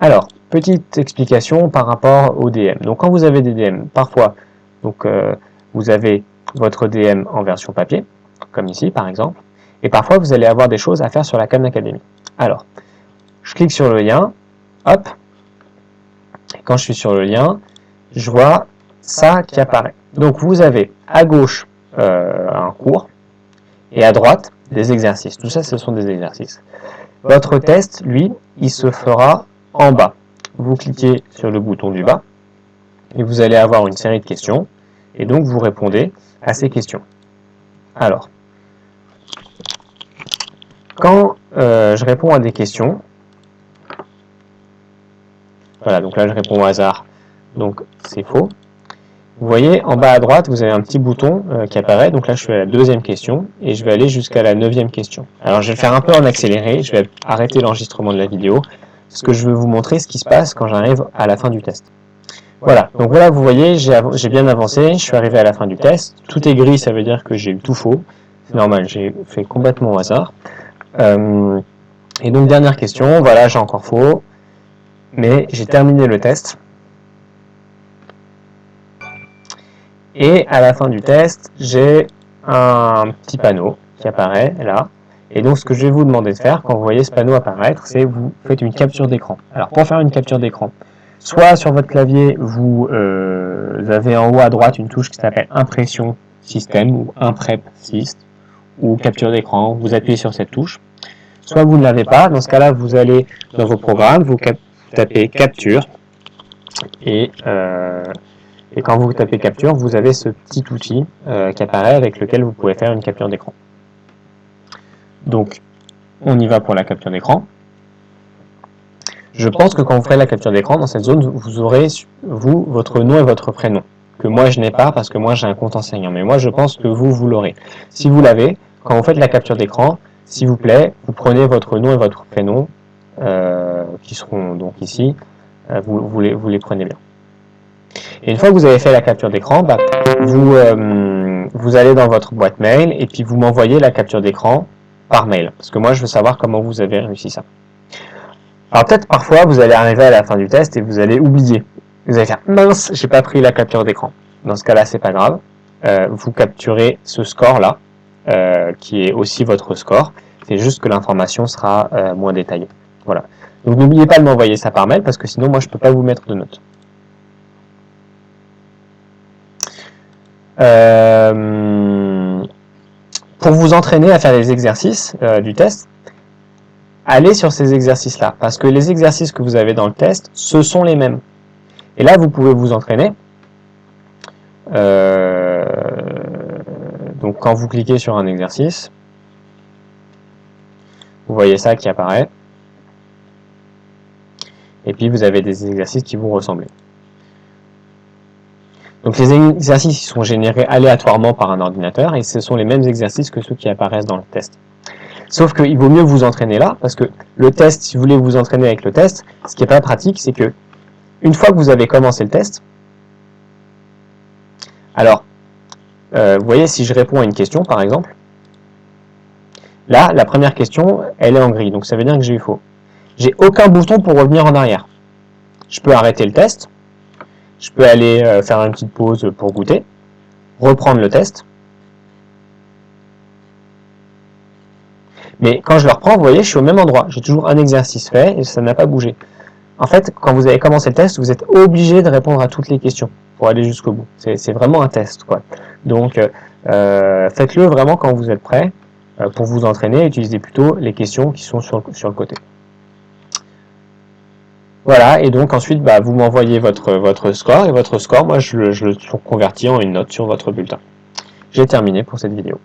Alors, petite explication par rapport aux DM. Donc quand vous avez des DM, parfois, vous avez votre DM en version papier, comme ici par exemple, et parfois vous allez avoir des choses à faire sur la Khan Academy. Alors, je clique sur le lien, hop, et quand je suis sur le lien, je vois ça qui apparaît. Donc vous avez à gauche un cours, et à droite des exercices. Tout ça, ce sont des exercices. Votre test, lui, il se fera en bas. Vous cliquez sur le bouton du bas, et vous allez avoir une série de questions, et donc vous répondez à ces questions. Alors, quand je réponds à des questions, voilà, donc là je réponds au hasard, donc c'est faux. Vous voyez, en bas à droite, vous avez un petit bouton qui apparaît, donc là je suis à la deuxième question, et je vais aller jusqu'à la 9e question. Alors je vais le faire un peu en accéléré, je vais arrêter l'enregistrement de la vidéo, parce que je veux vous montrer ce qui se passe quand j'arrive à la fin du test. Voilà, donc voilà, vous voyez, j'ai bien avancé, je suis arrivé à la fin du test, tout est gris, ça veut dire que j'ai eu tout faux, c'est normal, j'ai fait complètement au hasard. Et donc dernière question, voilà, j'ai encore faux, mais j'ai terminé le test. Et à la fin du test, j'ai un petit panneau qui apparaît là. Et donc ce que je vais vous demander de faire, quand vous voyez ce panneau apparaître, c'est vous faites une capture d'écran. Alors pour faire une capture d'écran, soit sur votre clavier, vous avez en haut à droite une touche qui s'appelle Impression Système ou Imprep Syst ou capture d'écran, vous appuyez sur cette touche. Soit vous ne l'avez pas, dans ce cas-là, vous allez dans vos programmes, vous tapez Capture et quand vous tapez Capture, vous avez ce petit outil qui apparaît avec lequel vous pouvez faire une capture d'écran. Donc, on y va pour la capture d'écran. Je pense que quand vous ferez la capture d'écran, dans cette zone, vous aurez, vous, votre nom et votre prénom, que moi je n'ai pas parce que moi j'ai un compte enseignant, mais moi je pense que vous l'aurez. Si vous l'avez, quand vous faites la capture d'écran, s'il vous plaît, vous prenez votre nom et votre prénom, qui seront donc ici, vous les prenez bien. Et une fois que vous avez fait la capture d'écran, vous allez dans votre boîte mail et puis vous m'envoyez la capture d'écran par mail. Parce que moi, je veux savoir comment vous avez réussi ça. Alors peut-être parfois, vous allez arriver à la fin du test et vous allez oublier. Vous allez faire « mince, j'ai pas pris la capture d'écran ». Dans ce cas-là, c'est pas grave. Vous capturez ce score-là, qui est aussi votre score. C'est juste que l'information sera moins détaillée. Voilà. Donc n'oubliez pas de m'envoyer ça par mail parce que sinon, moi, je peux pas vous mettre de notes. Pour vous entraîner à faire les exercices du test, allez sur ces exercices-là, parce que les exercices que vous avez dans le test, ce sont les mêmes. Et là, vous pouvez vous entraîner. Donc, quand vous cliquez sur un exercice, vous voyez ça qui apparaît. Et puis, vous avez des exercices qui vous ressemblent. Donc les exercices sont générés aléatoirement par un ordinateur et ce sont les mêmes exercices que ceux qui apparaissent dans le test. Sauf qu'il vaut mieux vous entraîner là, parce que le test, si vous voulez vous entraîner avec le test, ce qui n'est pas pratique, c'est que une fois que vous avez commencé le test, alors, vous voyez, si je réponds à une question, par exemple, là, la première question, elle est en gris, donc ça veut dire que j'ai eu faux. J'ai aucun bouton pour revenir en arrière. Je peux arrêter le test, je peux aller faire une petite pause pour goûter, reprendre le test. Mais quand je le reprends, vous voyez, je suis au même endroit. J'ai toujours un exercice fait et ça n'a pas bougé. En fait, quand vous avez commencé le test, vous êtes obligé de répondre à toutes les questions pour aller jusqu'au bout. C'est vraiment un test, quoi. Donc, faites-le vraiment quand vous êtes prêt pour vous entraîner. Utilisez plutôt les questions qui sont sur le côté. Voilà, et donc ensuite, vous m'envoyez votre score, et votre score, moi, je le convertis en une note sur votre bulletin. J'ai terminé pour cette vidéo.